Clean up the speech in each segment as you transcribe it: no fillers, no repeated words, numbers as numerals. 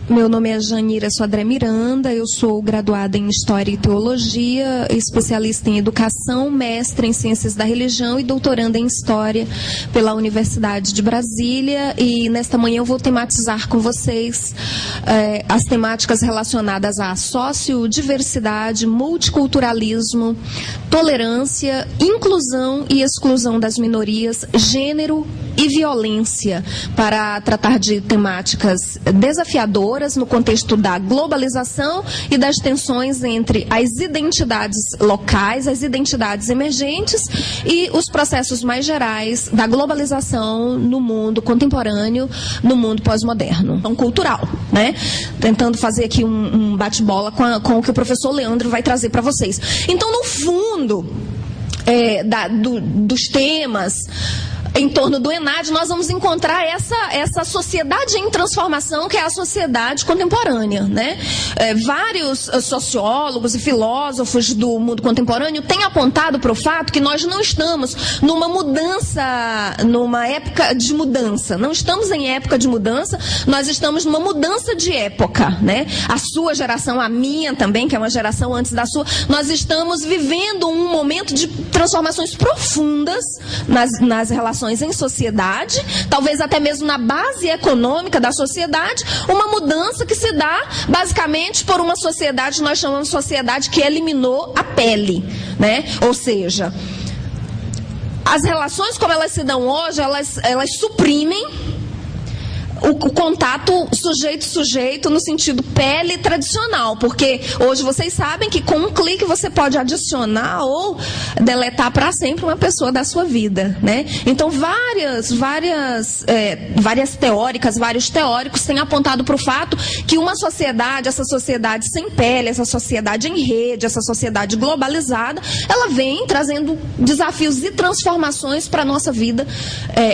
Meu nome é Janira Sodré Miranda, eu sou graduada em História e Teologia, especialista em Educação, mestre em Ciências da Religião e doutoranda em História pela Universidade de Brasília. E nesta manhã eu vou tematizar com vocês as temáticas relacionadas à sociodiversidade, multiculturalismo, tolerância, inclusão e exclusão das minorias, gênero e violência, para tratar de temáticas desafiadoras no contexto da globalização e das tensões entre as identidades locais, as identidades emergentes e os processos mais gerais da globalização no mundo contemporâneo, no mundo pós-moderno. Então, cultural, né? Tentando fazer aqui um bate-bola com o que o professor Leandro vai trazer para vocês. Então, no fundo dos temas em torno do ENAD, nós vamos encontrar essa sociedade em transformação, que é a sociedade contemporânea, né? Vários sociólogos e filósofos do mundo contemporâneo têm apontado para o fato que nós não estamos numa mudança, numa época de mudança. Não estamos em época de mudança, nós estamos numa mudança de época, né? A sua geração, a minha também, que é uma geração antes da sua, nós estamos vivendo um momento de transformações profundas nas relações em sociedade, talvez até mesmo na base econômica da sociedade, uma mudança que se dá basicamente por uma sociedade, nós chamamos de sociedade que eliminou a pele, né? Ou seja, as relações como elas se dão hoje, elas suprimem o contato sujeito-sujeito no sentido pele tradicional, porque hoje vocês sabem que com um clique você pode adicionar ou deletar para sempre uma pessoa da sua vida, né? Então várias teóricas, vários teóricos têm apontado para o fato que uma sociedade, essa sociedade sem pele, essa sociedade em rede, essa sociedade globalizada, ela vem trazendo desafios e transformações para a nossa vida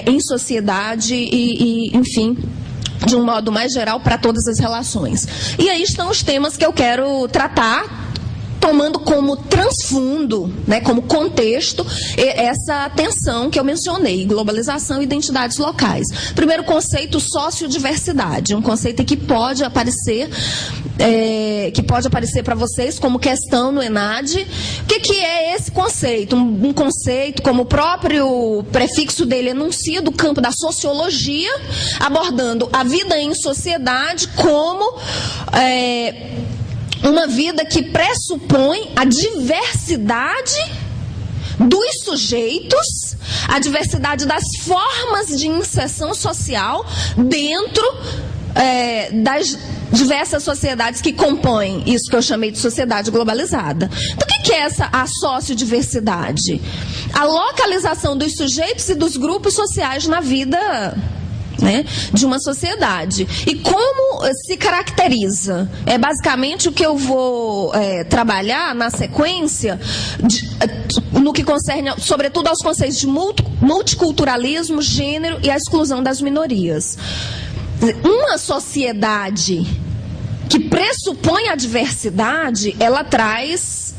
em sociedade e enfim, de um modo mais geral, para todas as relações. E aí estão os temas que eu quero tratar, tomando como transfundo, né, como contexto, essa tensão que eu mencionei, globalização e identidades locais. Primeiro conceito, sociodiversidade, um conceito que pode aparecer para vocês como questão no ENAD. O que é esse conceito? Um conceito, como o próprio prefixo dele enuncia, do campo da sociologia, abordando a vida em sociedade como uma vida que pressupõe a diversidade dos sujeitos, a diversidade das formas de inserção social dentro das diversas sociedades que compõem isso que eu chamei de sociedade globalizada. Então, o que é a sociodiversidade? A localização dos sujeitos e dos grupos sociais na vida, né, de uma sociedade. E como se caracteriza? É basicamente o que eu vou trabalhar na sequência, no que concerne, sobretudo, aos conceitos de multiculturalismo, gênero e a exclusão das minorias. Uma sociedade que pressupõe a diversidade, ela traz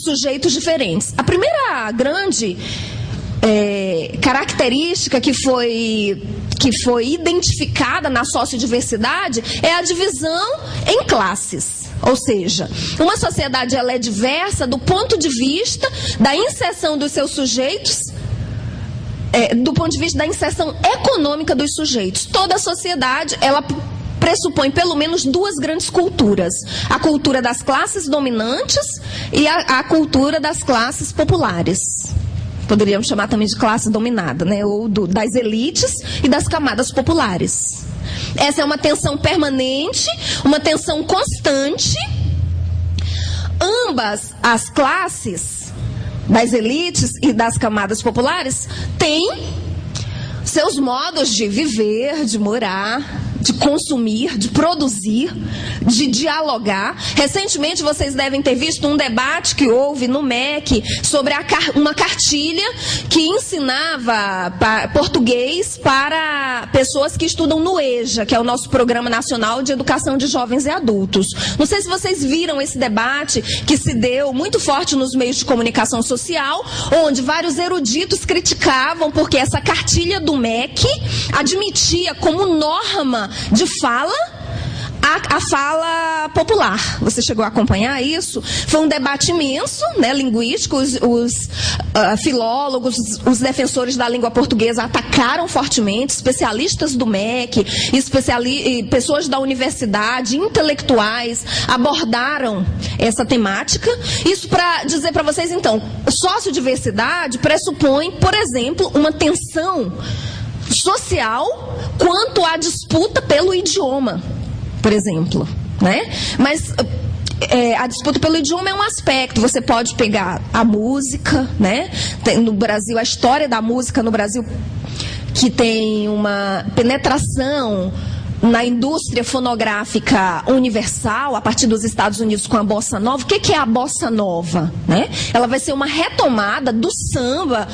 sujeitos diferentes. A primeira grande característica que foi identificada na sociodiversidade é a divisão em classes. Ou seja, uma sociedade ela é diversa do ponto de vista da inserção dos seus sujeitos, do ponto de vista da inserção econômica dos sujeitos. Toda sociedade, ela pressupõe pelo menos duas grandes culturas: a cultura das classes dominantes e a cultura das classes populares. Poderíamos chamar também de classe dominada, né? Ou das elites e das camadas populares. Essa é uma tensão permanente, uma tensão constante. Ambas as classes, das elites e das camadas populares, têm seus modos de viver, de morar, de consumir, de produzir, de dialogar. Recentemente vocês devem ter visto um debate que houve no MEC sobre uma cartilha que ensinava português para pessoas que estudam no EJA, que é o nosso Programa Nacional de Educação de Jovens e Adultos. Não sei se vocês viram esse debate que se deu muito forte nos meios de comunicação social, onde vários eruditos criticavam porque essa cartilha do MEC admitia como norma de fala a fala popular. Você chegou a acompanhar isso? Foi um debate imenso, né, linguístico. Os filólogos, os defensores da língua portuguesa atacaram fortemente, especialistas do MEC, pessoas da universidade, intelectuais, abordaram essa temática. Isso para dizer para vocês, então, sociodiversidade pressupõe, por exemplo, uma tensão social quanto à disputa pelo idioma, por exemplo, né? Mas a disputa pelo idioma é um aspecto. Você pode pegar a música, né? No Brasil, a história da música no Brasil, que tem uma penetração na indústria fonográfica universal, a partir dos Estados Unidos com a bossa nova. O que é a bossa nova? Né? Ela vai ser uma retomada do samba,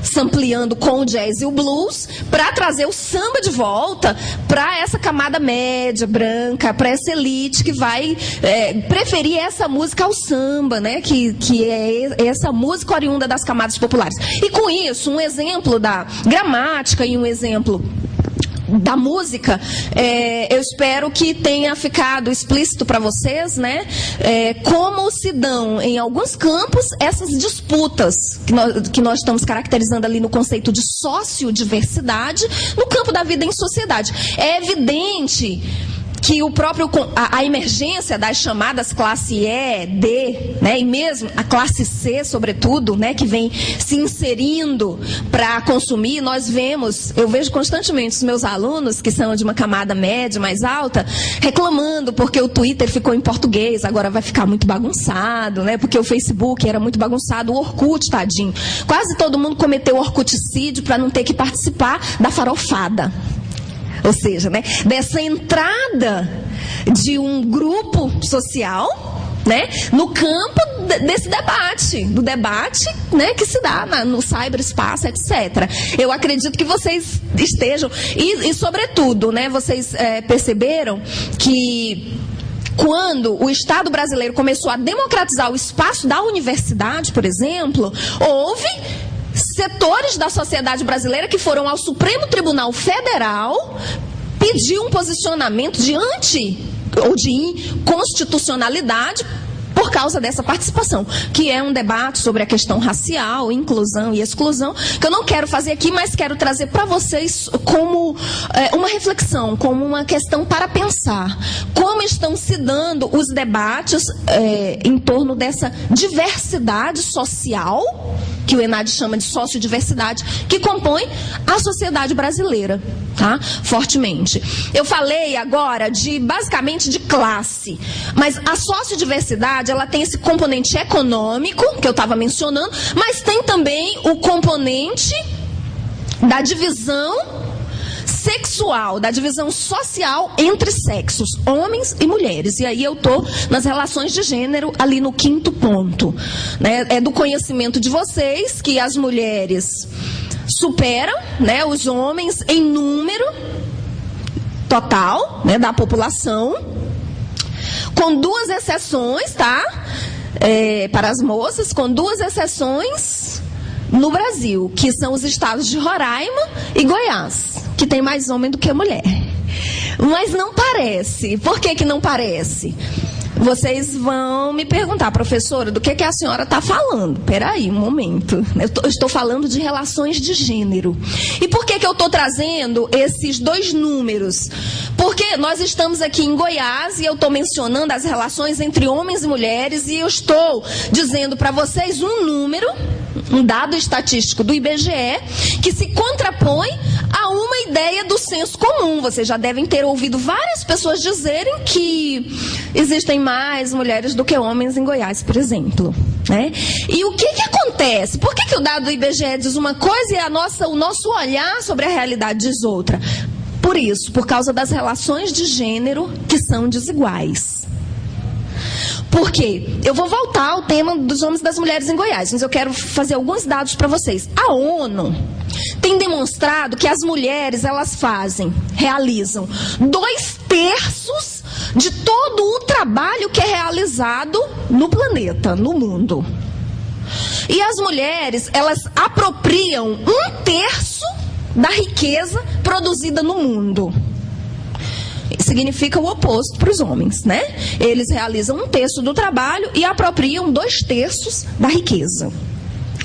sampleando com o jazz e o blues, para trazer o samba de volta para essa camada média, branca, para essa elite que vai preferir essa música ao samba, né? Que é essa música oriunda das camadas populares. E com isso, um exemplo da gramática e um exemplo da música, eu espero que tenha ficado explícito para vocês, né, como se dão em alguns campos essas disputas que nós estamos caracterizando ali no conceito de sociodiversidade no campo da vida em sociedade. É evidente que a emergência das chamadas classe E, D, né, e mesmo a classe C, sobretudo, né, que vem se inserindo para consumir, eu vejo constantemente os meus alunos, que são de uma camada média mais alta, reclamando porque o Twitter ficou em português, agora vai ficar muito bagunçado, né, porque o Facebook era muito bagunçado, o Orkut, tadinho. Quase todo mundo cometeu orkuticídio para não ter que participar da farofada. Ou seja, né, dessa entrada de um grupo social, né, no campo desse debate, do debate, né, que se dá no cyberespaço, etc. Eu acredito que vocês estejam, e sobretudo, né, vocês perceberam que quando o Estado brasileiro começou a democratizar o espaço da universidade, por exemplo, houve setores da sociedade brasileira que foram ao Supremo Tribunal Federal pedir um posicionamento de inconstitucionalidade por causa dessa participação, que é um debate sobre a questão racial, inclusão e exclusão, que eu não quero fazer aqui, mas quero trazer para vocês como uma reflexão, como uma questão para pensar. Como estão se dando os debates em torno dessa diversidade social, que o ENAD chama de sociodiversidade, que compõe a sociedade brasileira, tá? Fortemente. Eu falei agora basicamente de classe, mas a sociodiversidade, ela tem esse componente econômico, que eu estava mencionando, mas tem também o componente da divisão sexual, da divisão social entre sexos, homens e mulheres. E aí eu estou nas relações de gênero ali no 5º ponto. Né? É do conhecimento de vocês que as mulheres superam, né, os homens em número total, né, da população, com 2 exceções, tá? Para as moças, com 2 exceções no Brasil, que são os estados de Roraima e Goiás, que tem mais homem do que mulher. Mas não parece. Por que não parece? Vocês vão me perguntar, professora, do que a senhora está falando? Peraí, um momento. Eu estou falando de relações de gênero. E por que eu estou trazendo esses 2 números? Porque nós estamos aqui em Goiás e eu estou mencionando as relações entre homens e mulheres e eu estou dizendo para vocês um número, um dado estatístico do IBGE, que se contrapõe a uma ideia do senso comum. Vocês já devem ter ouvido várias pessoas dizerem que existem mais mulheres do que homens em Goiás, por exemplo. Né? E o que acontece? Por que o dado do IBGE diz uma coisa e o nosso olhar sobre a realidade diz outra? Por isso, por causa das relações de gênero que são desiguais. Por quê? Eu vou voltar ao tema dos homens e das mulheres em Goiás, mas eu quero fazer alguns dados para vocês. A ONU tem demonstrado que as mulheres, realizam 2/3 de todo o trabalho que é realizado no planeta, no mundo. E as mulheres, elas apropriam 1/3 da riqueza produzida no mundo. significa o oposto para os homens, né? Eles realizam 1/3 do trabalho e apropriam 2/3 da riqueza.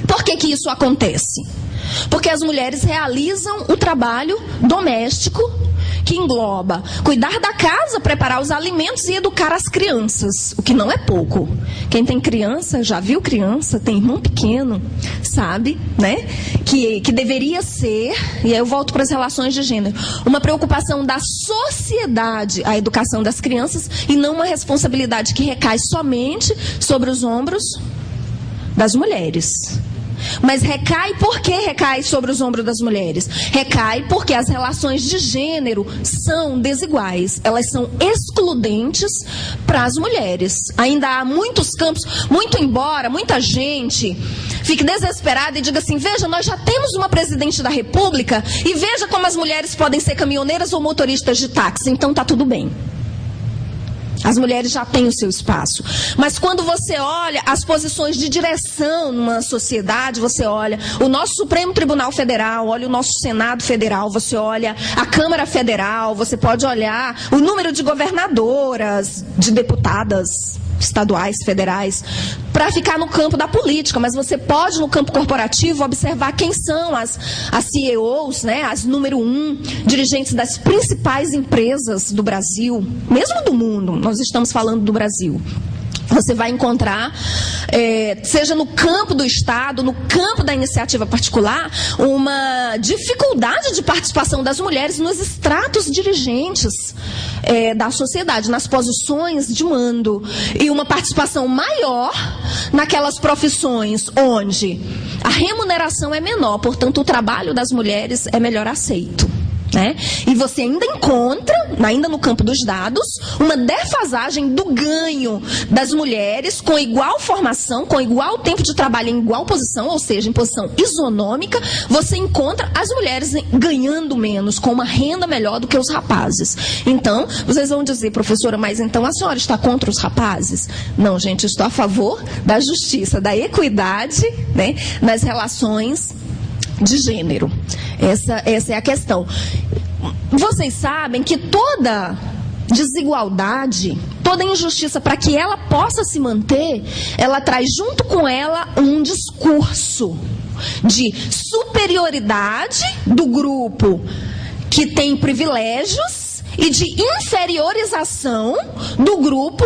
Por que que isso acontece? Porque as mulheres realizam o trabalho doméstico, que engloba cuidar da casa, preparar os alimentos e educar as crianças, o que não é pouco. Quem tem criança, já viu criança, tem irmão pequeno, sabe, né? Que deveria ser, e aí eu volto para as relações de gênero, uma preocupação da sociedade, a educação das crianças, e não uma responsabilidade que recai somente sobre os ombros das mulheres. Mas recai, por que recai sobre os ombros das mulheres? Recai porque as relações de gênero são desiguais, elas são excludentes para as mulheres. Ainda há muitos campos, muito embora muita gente fique desesperada e diga assim: veja, nós já temos uma presidente da República e veja como as mulheres podem ser caminhoneiras ou motoristas de táxi, então tá tudo bem. As mulheres já têm o seu espaço. Mas quando você olha as posições de direção numa sociedade, você olha o nosso Supremo Tribunal Federal, olha o nosso Senado Federal, você olha a Câmara Federal, você pode olhar o número de governadoras, de deputadas estaduais, federais, para ficar no campo da política, mas você pode, no campo corporativo, observar quem são as CEOs, né, as número 1, dirigentes das principais empresas do Brasil, mesmo do mundo, nós estamos falando do Brasil. Você vai encontrar, seja no campo do Estado, no campo da iniciativa particular, uma dificuldade de participação das mulheres nos estratos dirigentes da sociedade, nas posições de mando. E uma participação maior naquelas profissões onde a remuneração é menor, portanto o trabalho das mulheres é melhor aceito. Né? E você ainda encontra, ainda no campo dos dados, uma defasagem do ganho das mulheres com igual formação, com igual tempo de trabalho em igual posição, ou seja, em posição isonômica. Você encontra as mulheres ganhando menos, com uma renda melhor do que os rapazes. Então, vocês vão dizer: professora, mas então a senhora está contra os rapazes? Não, gente, estou a favor da justiça, da equidade, né, nas relações de gênero. Essa é a questão. Vocês sabem que toda desigualdade, toda injustiça, para que ela possa se manter, ela traz junto com ela um discurso de superioridade do grupo que tem privilégios e de inferiorização do grupo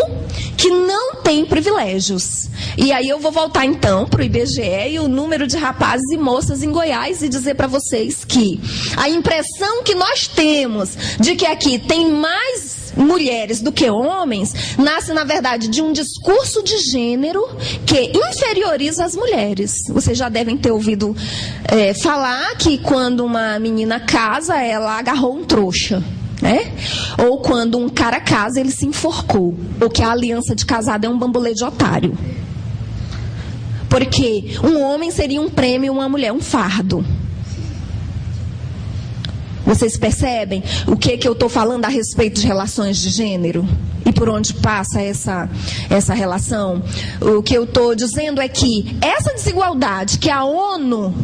que não tem privilégios. E aí eu vou voltar então para o IBGE e o número de rapazes e moças em Goiás e dizer para vocês que a impressão que nós temos de que aqui tem mais mulheres do que homens nasce, na verdade, de um discurso de gênero que inferioriza as mulheres. Vocês já devem ter ouvido falar que quando uma menina casa, ela agarrou um trouxa. Né? Ou quando um cara casa, ele se enforcou. Ou que a aliança de casado é um bambolê de otário. Porque um homem seria um prêmio, uma mulher um fardo. Vocês percebem o que eu estou falando a respeito de relações de gênero? E por onde passa essa relação? O que eu estou dizendo é que essa desigualdade que a ONU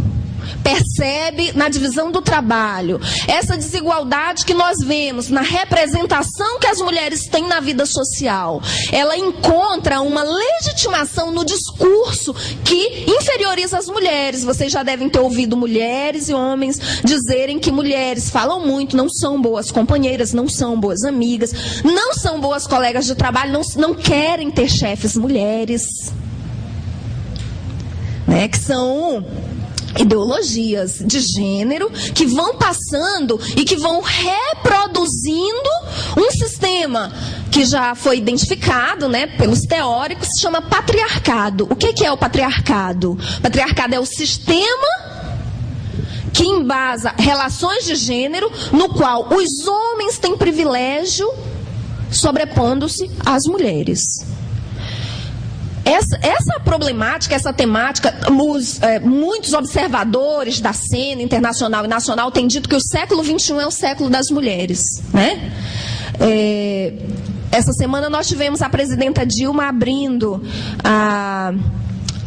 percebe na divisão do trabalho, essa desigualdade que nós vemos na representação que as mulheres têm na vida social, ela encontra uma legitimação no discurso que inferioriza as mulheres. Vocês já devem ter ouvido mulheres e homens dizerem que mulheres falam muito, não são boas companheiras, não são boas amigas, não são boas colegas de trabalho, não querem ter chefes mulheres, né? Que são ideologias de gênero que vão passando e que vão reproduzindo um sistema que já foi identificado, né, pelos teóricos, se chama patriarcado. O que é o patriarcado? O patriarcado é o sistema que embasa relações de gênero no qual os homens têm privilégio sobrepondo-se às mulheres. Essa problemática, essa temática, muitos observadores da cena internacional e nacional têm dito que o século XXI é o século das mulheres, né? Essa semana nós tivemos a presidenta Dilma abrindo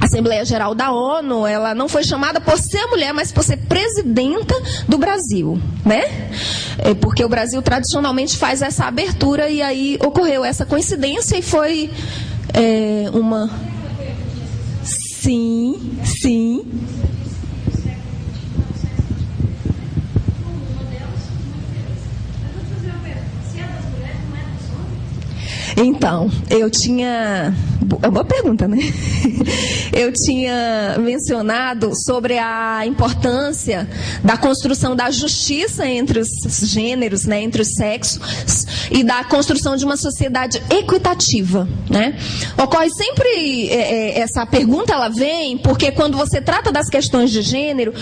Assembleia Geral da ONU, ela não foi chamada por ser mulher, mas por ser presidenta do Brasil, né? Porque o Brasil tradicionalmente faz essa abertura e aí ocorreu essa coincidência e foi uma... Sim, sim. Então, eu tinha... É uma boa pergunta, né? Eu tinha mencionado sobre a importância da construção da justiça entre os gêneros, né, entre os sexos, e da construção de uma sociedade equitativa, né? Ocorre sempre essa pergunta, ela vem porque quando você trata das questões de gênero,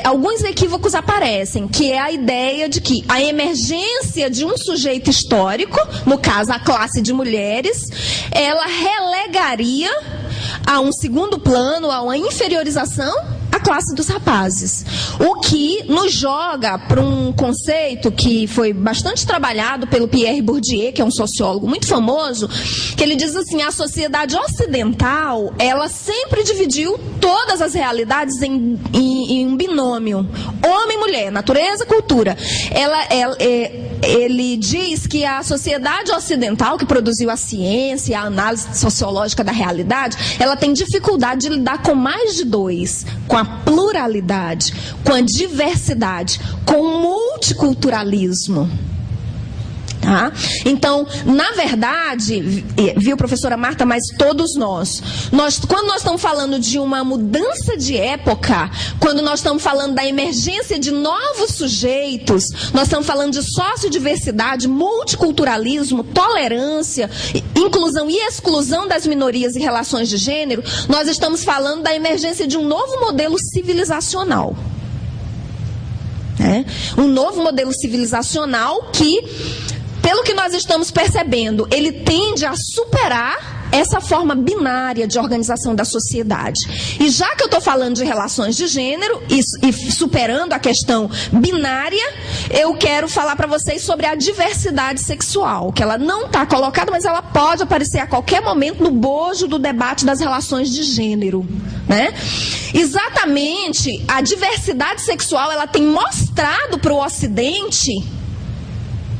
alguns equívocos aparecem, que é a ideia de que a emergência de um sujeito histórico, no caso a classe de mulheres, ela relegaria a um segundo plano, a uma inferiorização a classe dos rapazes. O que nos joga para um conceito que foi bastante trabalhado pelo Pierre Bourdieu, que é um sociólogo muito famoso, que ele diz assim, a sociedade ocidental, ela sempre dividiu todas as realidades em um binômio, homem e mulher, natureza e cultura. Ele diz que a sociedade ocidental, que produziu a ciência, a análise sociológica da realidade, ela tem dificuldade de lidar com mais de dois, com a pluralidade, com a diversidade, com o multiculturalismo. Tá? Então, na verdade, viu, professora Marta, mas todos nós, quando nós estamos falando de uma mudança de época, quando nós estamos falando da emergência de novos sujeitos, nós estamos falando de sociodiversidade, multiculturalismo, tolerância, inclusão e exclusão das minorias e relações de gênero, nós estamos falando da emergência de um novo modelo civilizacional. Um novo modelo civilizacional que, pelo que nós estamos percebendo, ele tende a superar essa forma binária de organização da sociedade. E já que eu estou falando de relações de gênero e superando a questão binária, eu quero falar para vocês sobre a diversidade sexual, que ela não está colocada, mas ela pode aparecer a qualquer momento no bojo do debate das relações de gênero, né? Exatamente, a diversidade sexual, ela tem mostrado para o Ocidente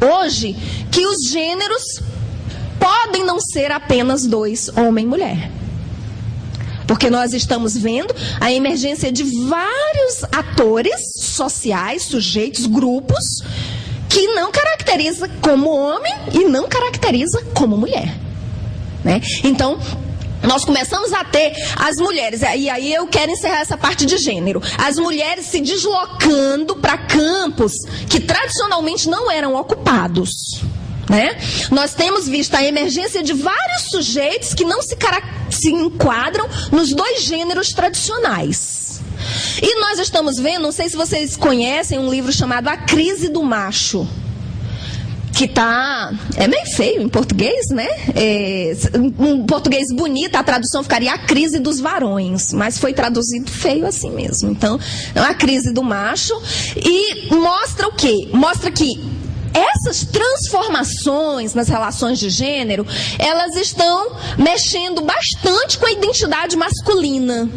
hoje que os gêneros podem não ser apenas dois, homem e mulher. Porque nós estamos vendo a emergência de vários atores sociais, sujeitos, grupos, que não caracteriza como homem e não caracteriza como mulher, né? Então, nós começamos a ter as mulheres, e aí eu quero encerrar essa parte de gênero, as mulheres se deslocando para campos que tradicionalmente não eram ocupados, né? Nós temos visto a emergência de vários sujeitos que não se enquadram nos dois gêneros tradicionais. E nós estamos vendo, não sei se vocês conhecem um livro chamado A Crise do Macho, que é meio feio em português, né? Em português bonito, a tradução ficaria A Crise dos Varões, mas foi traduzido feio assim mesmo. Então, A Crise do Macho. E mostra o quê? Mostra que essas transformações nas relações de gênero, elas estão mexendo bastante com a identidade masculina,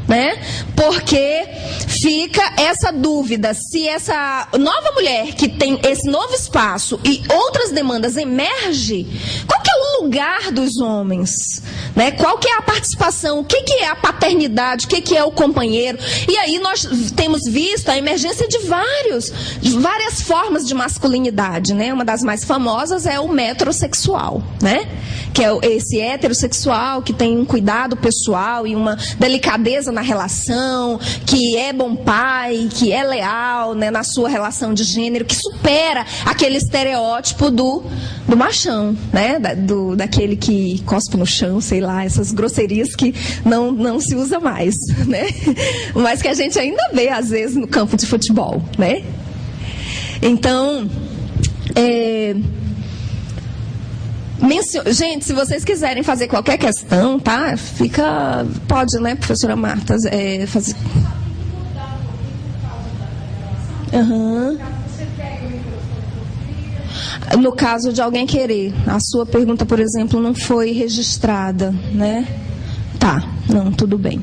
né? Porque fica essa dúvida se essa nova mulher que tem esse novo espaço e outras demandas emerge, qual que é o lugar dos homens, né? Qual que é a participação, o que que é a paternidade, o que que é o companheiro? E aí nós temos visto a emergência de várias formas de masculinidade, né? Uma das mais famosas é o metrosexual, né? Que é esse heterossexual que tem um cuidado pessoal e uma delicadeza na relação, que é bom pai, que é leal, né, na sua relação de gênero, que supera aquele estereótipo do machão, né, daquele que cospe no chão, sei lá, essas grosserias que não se usa mais, né, mas que a gente ainda vê às vezes no campo de futebol, né. Então, gente, se vocês quiserem fazer qualquer questão, tá? Pode, né, professora Marta, fazer. No caso de alguém querer, a sua pergunta, por exemplo, não foi registrada, né? Tá. Não, tudo bem.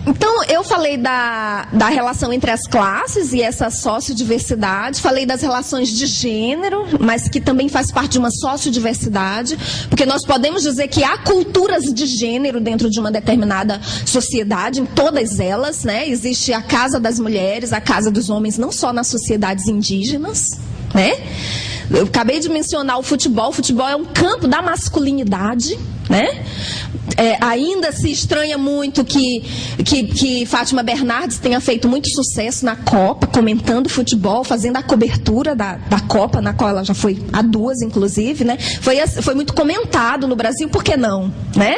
Então, eu falei da relação entre as classes e essa sociodiversidade, falei das relações de gênero, mas que também faz parte de uma sociodiversidade, porque nós podemos dizer que há culturas de gênero dentro de uma determinada sociedade, em todas elas, né? Existe a casa das mulheres, a casa dos homens, não só nas sociedades indígenas, né? Eu acabei de mencionar o futebol é um campo da masculinidade, né? Ainda se estranha muito que Fátima Bernardes tenha feito muito sucesso na Copa, comentando futebol, fazendo a cobertura da Copa, na qual ela já foi a 2, inclusive, né? Foi muito comentado no Brasil, por que não? Né?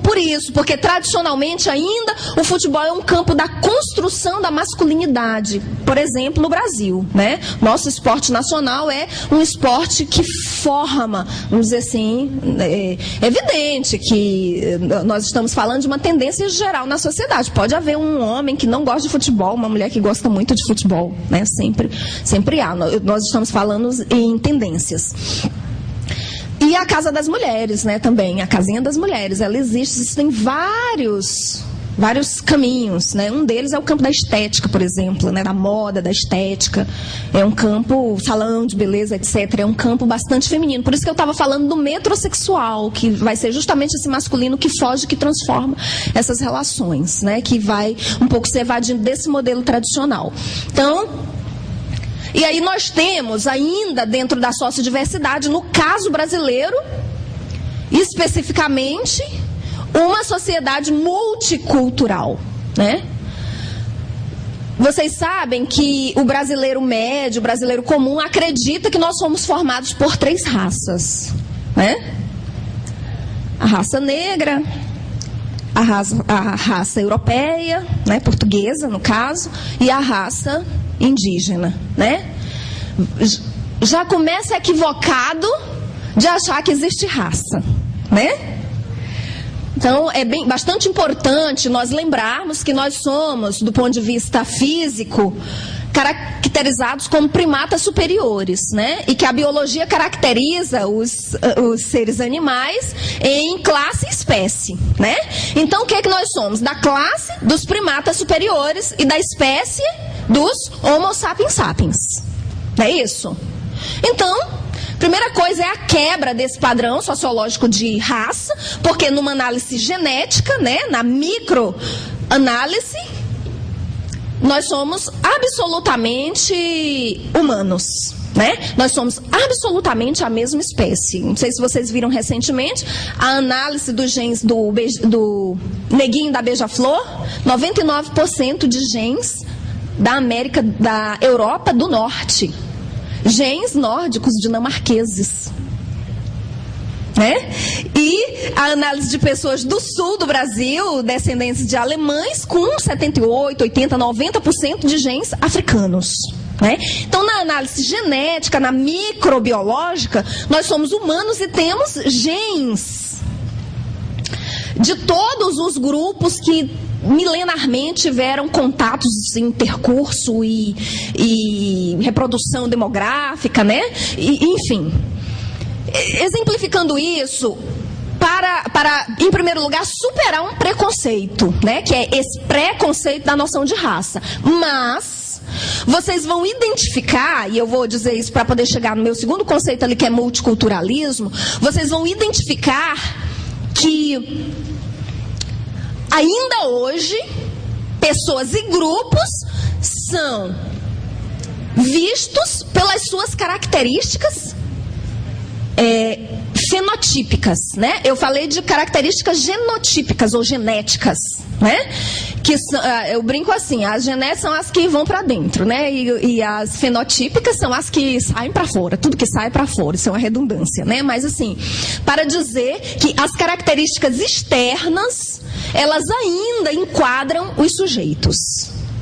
Por isso, porque tradicionalmente ainda o futebol é um campo da construção da masculinidade, por exemplo, no Brasil, né? Nosso esporte nacional é um esporte que forma, vamos dizer assim, é evidente que nós estamos falando de uma tendência geral na sociedade. Pode haver um homem que não gosta de futebol, uma mulher que gosta muito de futebol, né? Sempre há. Nós estamos falando em tendências. E a Casa das Mulheres, né, também, a Casinha das Mulheres, ela existem vários caminhos, né? Um deles é o campo da estética, por exemplo, né? Da moda, da estética. É um campo, salão de beleza, etc. É um campo bastante feminino. Por isso que eu estava falando do metrosexual, que vai ser justamente esse masculino que foge, que transforma essas relações, né? Que vai um pouco se evadindo desse modelo tradicional. Então, e aí nós temos ainda dentro da sociodiversidade, no caso brasileiro, especificamente, uma sociedade multicultural, né? Vocês sabem que o brasileiro médio, o brasileiro comum, acredita que nós somos formados por 3 raças, né? A raça negra, a raça europeia, né, portuguesa no caso, e a raça indígena, né? Já começa equivocado de achar que existe raça, né? Então, é bastante importante nós lembrarmos que nós somos, do ponto de vista físico, caracterizados como primatas superiores, né? E que a biologia caracteriza os seres animais em classe e espécie, né? Então, o que é que nós somos? Da classe dos primatas superiores e da espécie dos Homo sapiens sapiens. Não é isso? Então, primeira coisa é a quebra desse padrão sociológico de raça, porque numa análise genética, né, na microanálise, nós somos absolutamente humanos, né? Nós somos absolutamente a mesma espécie. Não sei se vocês viram recentemente a análise dos genes do neguinho da beija-flor, 99% de genes da Europa do Norte. Genes nórdicos dinamarqueses, né? E a análise de pessoas do sul do Brasil, descendentes de alemães, com 78, 80, 90% de genes africanos, né? Então, na análise genética, na microbiológica, nós somos humanos e temos genes de todos os grupos que milenarmente tiveram contatos em intercurso e reprodução demográfica, né? Enfim, exemplificando isso, para, em primeiro lugar, superar um preconceito, né? Que é esse preconceito da noção de raça. Mas vocês vão identificar, e eu vou dizer isso para poder chegar no meu segundo conceito ali, que é multiculturalismo, vocês vão identificar que ainda hoje, pessoas e grupos são vistos pelas suas características fenotípicas, né? Eu falei de características genotípicas ou genéticas, né? Que eu brinco assim, as genéticas são as que vão para dentro, né? E as fenotípicas são as que saem para fora, tudo que sai para fora, isso é uma redundância, né? Mas assim, para dizer que as características externas, elas ainda enquadram os sujeitos,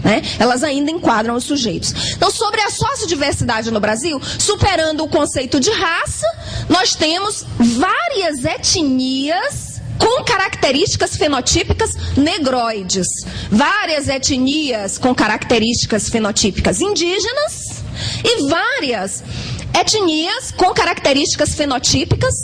né? Elas ainda enquadram os sujeitos. Então, sobre a sociodiversidade no Brasil, superando o conceito de raça, nós temos várias etnias com características fenotípicas negroides, várias etnias com características fenotípicas indígenas e várias etnias com características fenotípicas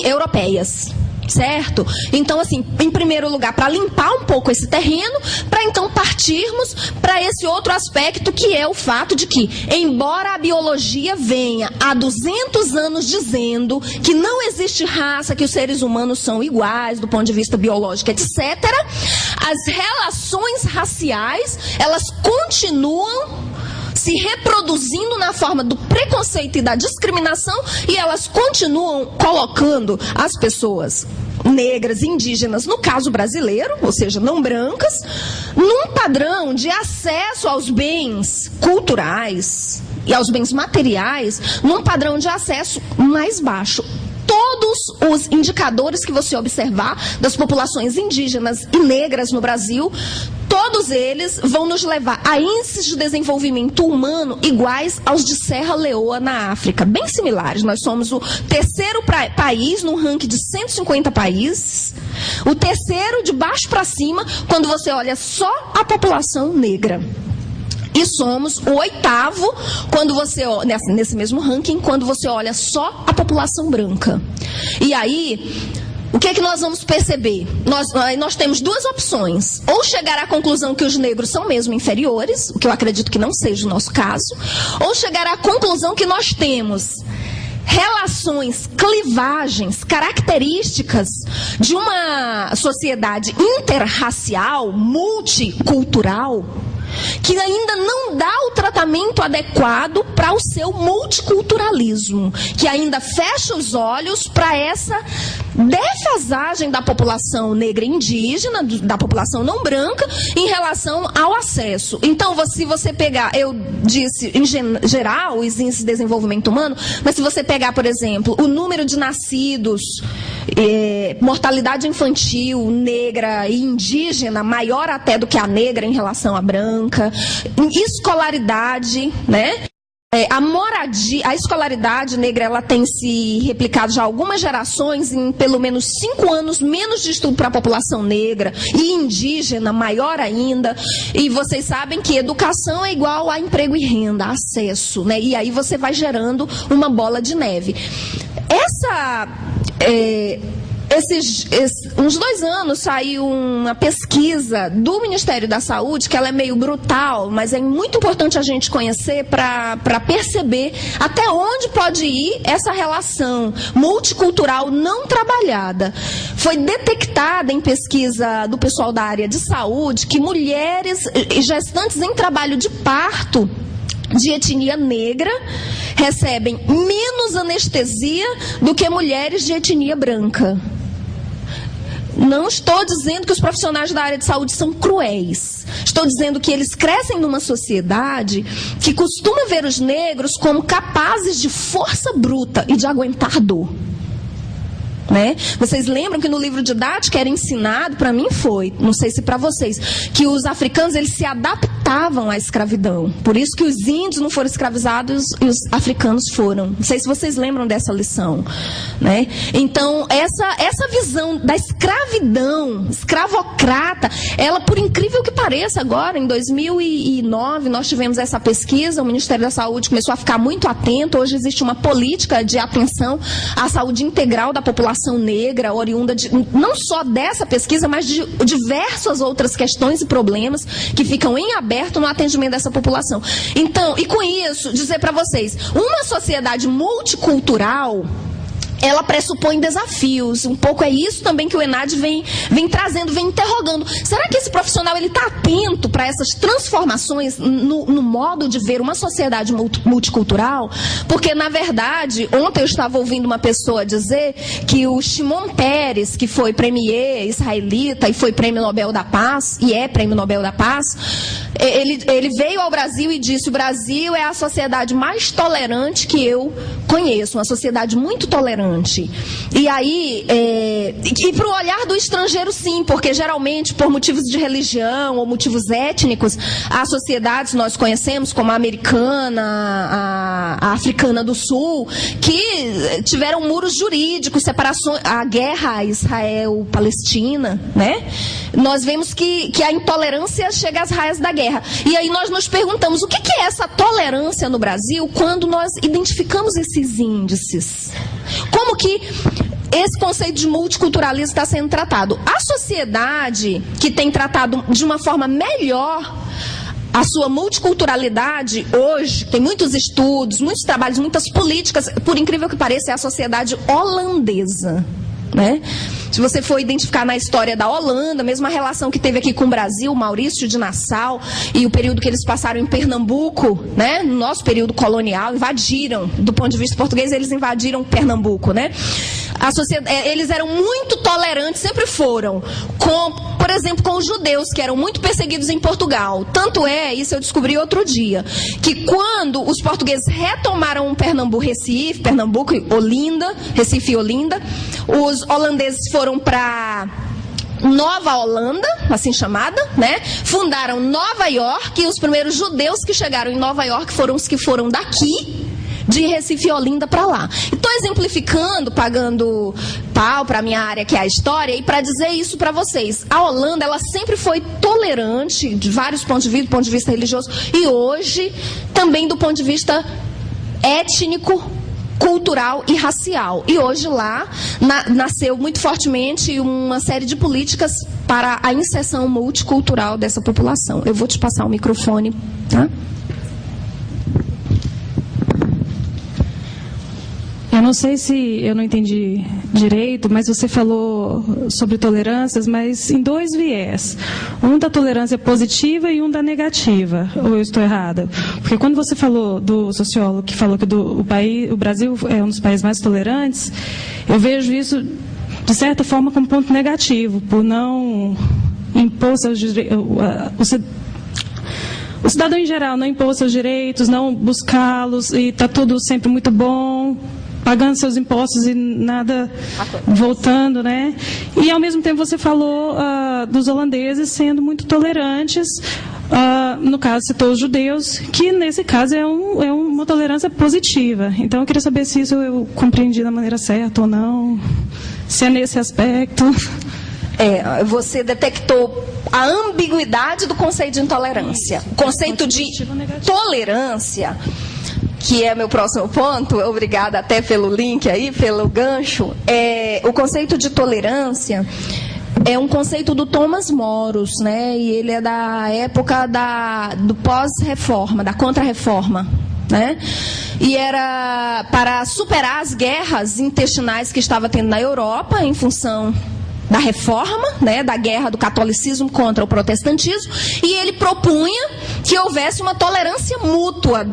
europeias, Certo? Então, assim, em primeiro lugar, para limpar um pouco esse terreno, para então partirmos para esse outro aspecto, que é o fato de que, embora a biologia venha há 200 anos dizendo que não existe raça, que os seres humanos são iguais do ponto de vista biológico, etc., as relações raciais, elas continuam se reproduzindo na forma do preconceito e da discriminação, e elas continuam colocando as pessoas negras, indígenas, no caso brasileiro, ou seja, não brancas, num padrão de acesso aos bens culturais e aos bens materiais, num padrão de acesso mais baixo. Todos os indicadores que você observar das populações indígenas e negras no Brasil, todos eles vão nos levar a índices de desenvolvimento humano iguais aos de Serra Leoa na África, bem similares. Nós somos o terceiro país no ranking de 150 países, o terceiro de baixo para cima quando você olha só a população negra. E somos o oitavo quando você nesse mesmo ranking, quando você olha só a população branca. E aí, o que é que nós vamos perceber? Nós temos duas opções. Ou chegar à conclusão que os negros são mesmo inferiores, o que eu acredito que não seja o nosso caso, ou chegar à conclusão que nós temos relações, clivagens, características de uma sociedade interracial, multicultural, que ainda não dá o tratamento adequado para o seu multiculturalismo, que ainda fecha os olhos para essa defasagem da população negra e indígena, da população não branca, em relação ao acesso. Então, se você pegar, eu disse em geral os índices de desenvolvimento humano, mas se você pegar, por exemplo, o número de nascidos, mortalidade infantil negra e indígena, maior até do que a negra em relação à branca, escolaridade, né? A moradia, a escolaridade negra, ela tem se replicado já algumas gerações, em pelo menos 5 anos, menos de estudo para a população negra e indígena, maior ainda. E vocês sabem que educação é igual a emprego e renda, acesso, né? E aí você vai gerando uma bola de neve. Uns 2 anos saiu uma pesquisa do Ministério da Saúde, que ela é meio brutal, mas é muito importante a gente conhecer para perceber até onde pode ir essa relação multicultural não trabalhada. Foi detectada em pesquisa do pessoal da área de saúde que mulheres gestantes em trabalho de parto de etnia negra recebem menos anestesia do que mulheres de etnia branca. Não estou dizendo que os profissionais da área de saúde são cruéis. Estou dizendo que eles crescem numa sociedade que costuma ver os negros como capazes de força bruta e de aguentar dor. Né? Vocês lembram que no livro didático era ensinado, para mim foi, não sei se para vocês, que os africanos eles se adaptavam à escravidão. Por isso que os índios não foram escravizados e os africanos foram. Não sei se vocês lembram dessa lição. Né? Então, essa visão da escravidão, escravocrata, ela, por incrível que pareça, agora, em 2009, nós tivemos essa pesquisa, o Ministério da Saúde começou a ficar muito atento. Hoje existe uma política de atenção à saúde integral da população negra, oriunda não só dessa pesquisa, mas de diversas outras questões e problemas que ficam em aberto no atendimento dessa população. Então, e com isso, dizer para vocês, uma sociedade multicultural, ela pressupõe desafios. Um pouco é isso também que o ENAD vem trazendo, vem interrogando. Será que esse profissional está atento para essas transformações no modo de ver uma sociedade multicultural? Porque, na verdade, ontem eu estava ouvindo uma pessoa dizer que o Shimon Peres, que foi premier israelita e foi prêmio Nobel da Paz, e é prêmio Nobel da Paz, ele veio ao Brasil e disse: o Brasil é a sociedade mais tolerante que eu conheço, uma sociedade muito tolerante. E aí, e para o olhar do estrangeiro, sim, porque geralmente por motivos de religião ou motivos étnicos, as sociedades nós conhecemos, como a americana, a africana do sul, que tiveram muros jurídicos, separações, a guerra Israel-Palestina, né? Nós vemos que a intolerância chega às raias da guerra. E aí nós nos perguntamos, o que é essa tolerância no Brasil quando nós identificamos esses índices? Como que esse conceito de multiculturalismo está sendo tratado. A sociedade que tem tratado de uma forma melhor a sua multiculturalidade hoje, tem muitos estudos, muitos trabalhos, muitas políticas, por incrível que pareça, é a sociedade holandesa, né? Se você for identificar na história da Holanda, mesmo a relação que teve aqui com o Brasil, Maurício de Nassau, e o período que eles passaram em Pernambuco, né? No nosso período colonial, invadiram, do ponto de vista português, eles invadiram Pernambuco, né? Eles eram muito tolerantes, sempre foram, por exemplo, com os judeus, que eram muito perseguidos em Portugal. Tanto é, isso eu descobri outro dia, que quando os portugueses retomaram Pernambuco e Olinda, Recife e Olinda, os holandeses foram para Nova Holanda, assim chamada, né? Fundaram Nova York, e os primeiros judeus que chegaram em Nova York foram os que foram daqui, de Recife e Olinda para lá. Estou exemplificando, pagando pau para a minha área, que é a história, e para dizer isso para vocês. A Holanda, ela sempre foi tolerante de vários pontos de vista, do ponto de vista religioso, e hoje também do ponto de vista étnico, cultural e racial. E hoje lá nasceu muito fortemente uma série de políticas para a inserção multicultural dessa população. Eu vou te passar o microfone, tá? Eu não sei se eu não entendi direito, mas você falou sobre tolerâncias, mas em dois viés. Um da tolerância positiva e um da negativa. Ou eu estou errada? Porque quando você falou do sociólogo que falou que o Brasil é um dos países mais tolerantes, eu vejo isso, de certa forma, como ponto negativo, por não impor seus direitos. O cidadão em geral não impor seus direitos, não buscá-los, e está tudo sempre muito bom, pagando seus impostos e nada voltando, né? E, ao mesmo tempo, você falou dos holandeses sendo muito tolerantes, no caso, citou os judeus, que, nesse caso, é uma tolerância positiva. Então, eu queria saber se isso eu compreendi da maneira certa ou não, se é nesse aspecto. Você detectou a ambiguidade do conceito de intolerância. O conceito de tolerância, que é meu próximo ponto, obrigada até pelo link aí, pelo gancho, o conceito de tolerância é um conceito do Thomas Moros, né? E ele é da época do pós-reforma, da contra-reforma, né? E era para superar as guerras intestinais que estava tendo na Europa em função da reforma, né, da guerra do catolicismo contra o protestantismo, e ele propunha que houvesse uma tolerância mútua,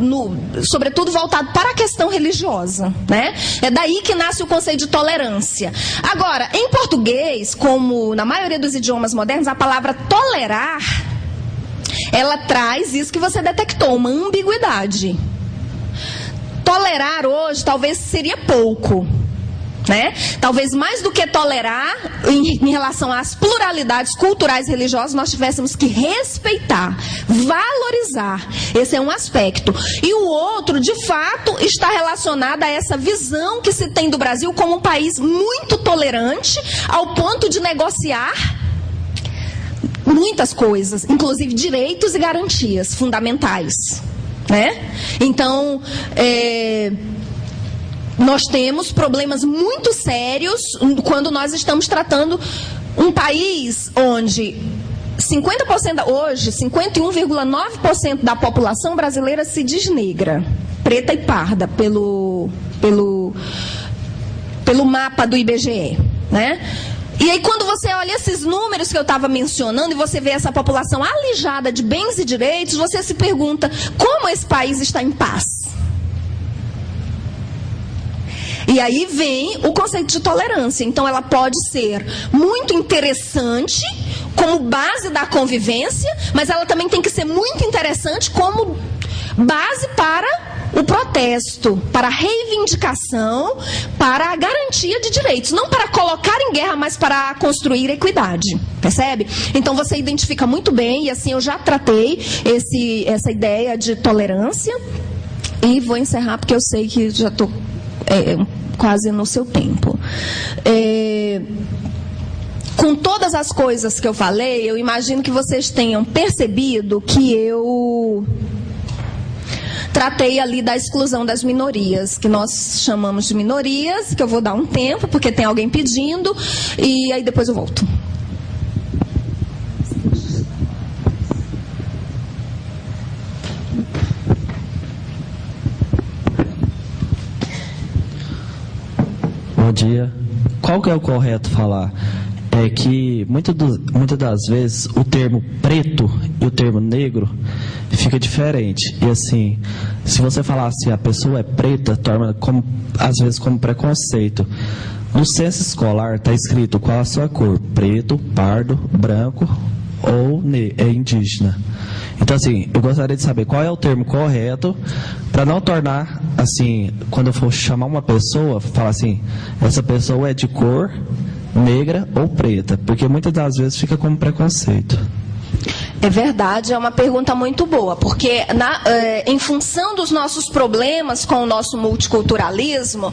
sobretudo voltado para a questão religiosa, né? É daí que nasce o conceito de tolerância. Agora, em português, como na maioria dos idiomas modernos, a palavra tolerar, ela traz isso que você detectou, uma ambiguidade. Tolerar hoje talvez seria pouco, né? Talvez mais do que tolerar em relação às pluralidades culturais e religiosas, nós tivéssemos que respeitar, valorizar. Esse é um aspecto. E o outro, de fato, está relacionado a essa visão que se tem do Brasil como um país muito tolerante, ao ponto de negociar muitas coisas, inclusive direitos e garantias fundamentais, né? Então, nós temos problemas muito sérios quando nós estamos tratando um país onde 51,9% da população brasileira se diz negra, preta e parda, pelo mapa do IBGE, né? E aí, quando você olha esses números que eu estava mencionando e você vê essa população alijada de bens e direitos, você se pergunta como esse país está em paz. E aí vem o conceito de tolerância. Então, ela pode ser muito interessante como base da convivência, mas ela também tem que ser muito interessante como base para o protesto, para a reivindicação, para a garantia de direitos. Não para colocar em guerra, mas para construir equidade. Percebe? Então, você identifica muito bem, e assim eu já tratei essa ideia de tolerância. E vou encerrar, porque eu sei que já estou quase no seu tempo. Com todas as coisas que eu falei, eu imagino que vocês tenham percebido que eu tratei ali da exclusão das minorias, que nós chamamos de minorias, que eu vou dar um tempo, porque tem alguém pedindo, e aí depois eu volto. Bom dia. Qual que é o correto falar? É que muitas das vezes o termo preto e o termo negro fica diferente. E assim, se você falar assim, a pessoa é preta, torna às vezes como preconceito. No censo escolar está escrito qual a sua cor: preto, pardo, branco ou indígena. Então, assim, eu gostaria de saber qual é o termo correto para não tornar, assim, quando eu for chamar uma pessoa, falar assim, essa pessoa é de cor negra ou preta, porque muitas das vezes fica como preconceito. É verdade, é uma pergunta muito boa, porque em função dos nossos problemas com o nosso multiculturalismo,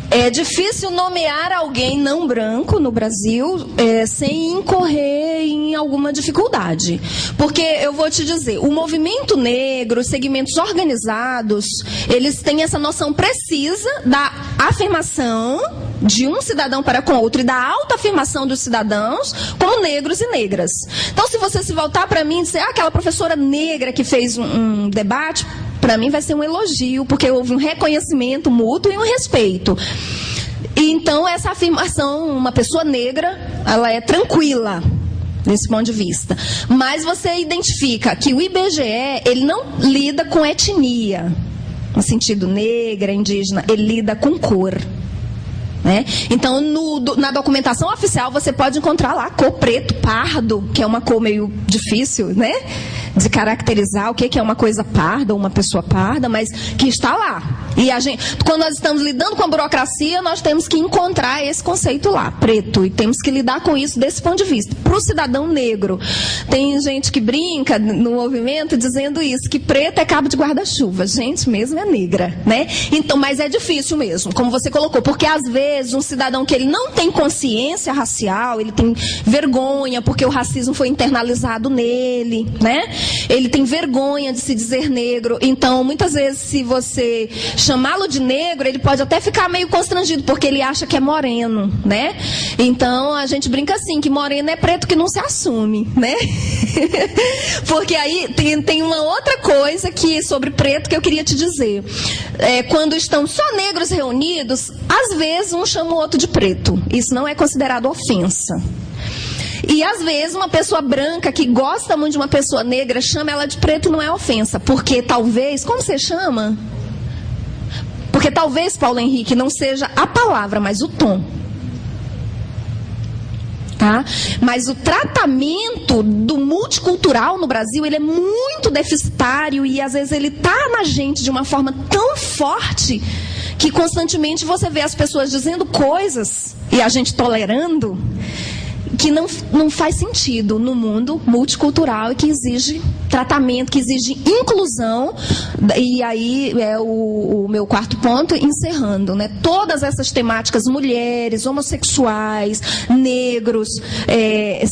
é difícil nomear alguém não branco no Brasil sem incorrer em alguma dificuldade. Porque, eu vou te dizer, o movimento negro, os segmentos organizados, eles têm essa noção precisa da afirmação de um cidadão para com outro e da autoafirmação dos cidadãos como negros e negras. Então, se você se voltar para mim e dizer, aquela professora negra que fez um debate, para mim vai ser um elogio, porque houve um reconhecimento mútuo e um respeito. E então, essa afirmação, uma pessoa negra, ela é tranquila nesse ponto de vista. Mas você identifica que o IBGE, ele não lida com etnia, no sentido negra, indígena, ele lida com cor. Né? Então, na documentação oficial, você pode encontrar lá cor preto, pardo, que é uma cor meio difícil, né, de caracterizar o que é uma coisa parda ou uma pessoa parda, mas que está lá. E quando nós estamos lidando com a burocracia, nós temos que encontrar esse conceito lá, preto, e temos que lidar com isso desse ponto de vista. Para o cidadão negro, tem gente que brinca no movimento dizendo isso, que preto é cabo de guarda-chuva. Gente, mesmo é negra, né? Então, mas é difícil mesmo, como você colocou, porque às vezes um cidadão que ele não tem consciência racial, ele tem vergonha porque o racismo foi internalizado nele, né? Ele tem vergonha de se dizer negro. Então, muitas vezes, se você chamá-lo de negro, ele pode até ficar meio constrangido, porque ele acha que é moreno, né? Então, a gente brinca assim, que moreno é preto que não se assume, né? Porque aí tem uma outra coisa sobre preto que eu queria te dizer. Quando estão só negros reunidos, às vezes um chama o outro de preto. Isso não é considerado ofensa. E às vezes uma pessoa branca que gosta muito de uma pessoa negra chama ela de preto, não é ofensa. Porque talvez, como você chama? Porque talvez, Paulo Henrique, não seja a palavra, mas o tom. Tá? Mas o tratamento do multicultural no Brasil, ele é muito deficitário e às vezes ele está na gente de uma forma tão forte que constantemente você vê as pessoas dizendo coisas e a gente tolerando, que não faz sentido no mundo multicultural e que exige tratamento, que exige inclusão. E aí é o meu quarto ponto, encerrando, né? Todas essas temáticas, mulheres, homossexuais, negros,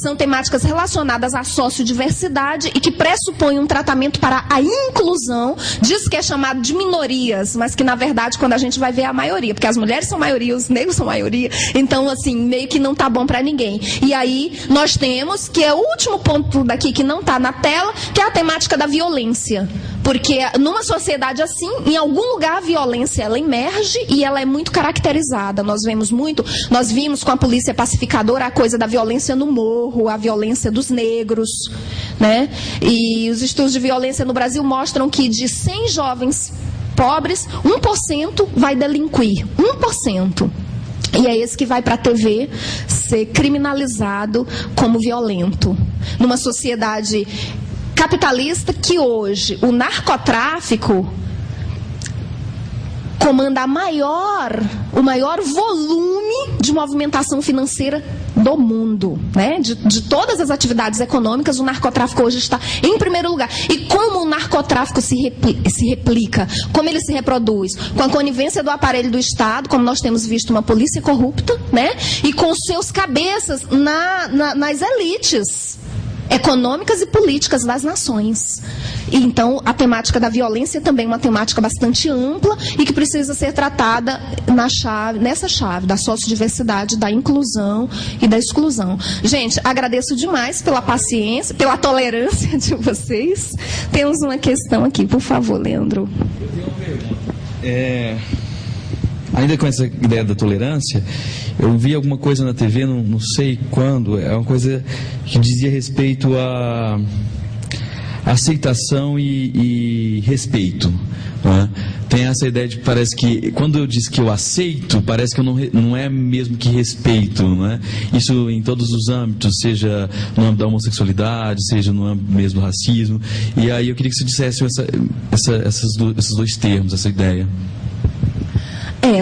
são temáticas relacionadas à sociodiversidade e que pressupõem um tratamento para a inclusão disso que é chamado de minorias, mas que na verdade quando a gente vai ver é a maioria, porque as mulheres são maioria, os negros são maioria, então assim, meio que não tá bom para ninguém. E aí nós temos, que é o último ponto daqui que não está na tela, que é a temática da violência. Porque numa sociedade assim, em algum lugar a violência ela emerge e ela é muito caracterizada. Nós vimos com a polícia pacificadora a coisa da violência no morro, a violência dos negros, né? E os estudos de violência no Brasil mostram que de 100 jovens pobres, 1% vai delinquir. 1%. E é esse que vai para a TV ser criminalizado como violento. Numa sociedade capitalista que hoje o narcotráfico comanda o maior volume de movimentação financeira do mundo, né? De todas as atividades econômicas, o narcotráfico hoje está em primeiro lugar. E como o narcotráfico se replica, como ele se reproduz? Com a conivência do aparelho do Estado, como nós temos visto uma polícia corrupta, né? E com seus cabeças nas elites. econômicas e políticas das nações. E, então, a temática da violência também é uma temática bastante ampla e que precisa ser tratada nessa chave da sociodiversidade, da inclusão e da exclusão. Gente, agradeço demais pela paciência, pela tolerância de vocês. Temos uma questão aqui, por favor, Leandro. Eu tenho uma pergunta. Ainda com essa ideia da tolerância, eu vi alguma coisa na TV, não sei quando, é uma coisa que dizia respeito a aceitação e respeito. Né? Tem essa ideia de que parece que, quando eu disse que eu aceito, parece que eu não é mesmo que respeito. Né? Isso em todos os âmbitos, seja no âmbito da homossexualidade, seja no âmbito mesmo do racismo. E aí eu queria que você dissesse esses dois termos, essa ideia.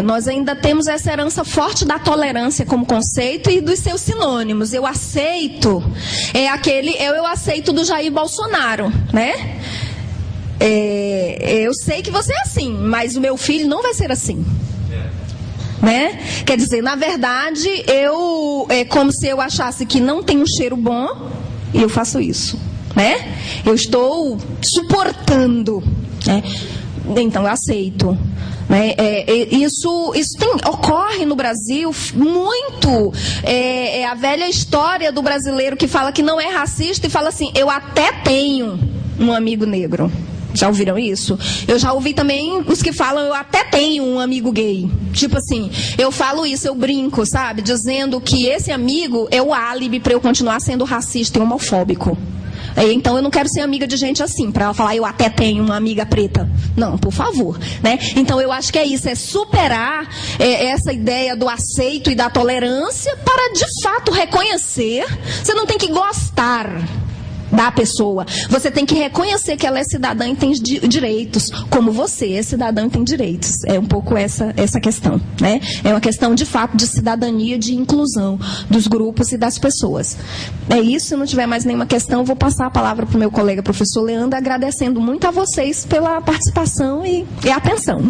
Nós ainda temos essa herança forte da tolerância como conceito e dos seus sinônimos. Eu aceito, eu aceito do Jair Bolsonaro, né? Eu sei que você é assim, mas o meu filho não vai ser assim. Né? Quer dizer, na verdade, é como se eu achasse que não tem um cheiro bom e eu faço isso, né? Eu estou suportando, né? Então eu aceito. Né? Isso ocorre no Brasil muito. É a velha história do brasileiro que fala que não é racista e fala assim: eu até tenho um amigo negro. Já ouviram isso? Eu já ouvi também os que falam: eu até tenho um amigo gay. Tipo assim, eu falo isso, eu brinco, sabe? Dizendo que esse amigo é o álibi para eu continuar sendo racista e homofóbico. Então eu não quero ser amiga de gente assim, para ela falar: eu até tenho uma amiga preta. Não, por favor, né? Então eu acho que é isso, é superar essa ideia do aceito e da tolerância para de fato reconhecer. Você não tem que gostar da pessoa, você tem que reconhecer que ela é cidadã e tem direitos, como você é cidadão e tem direitos. É um pouco essa questão, né? É uma questão de fato de cidadania, de inclusão dos grupos e das pessoas. É isso. Se não tiver mais nenhuma questão, eu vou passar a palavra para o meu colega professor Leandro, agradecendo muito a vocês pela participação e atenção.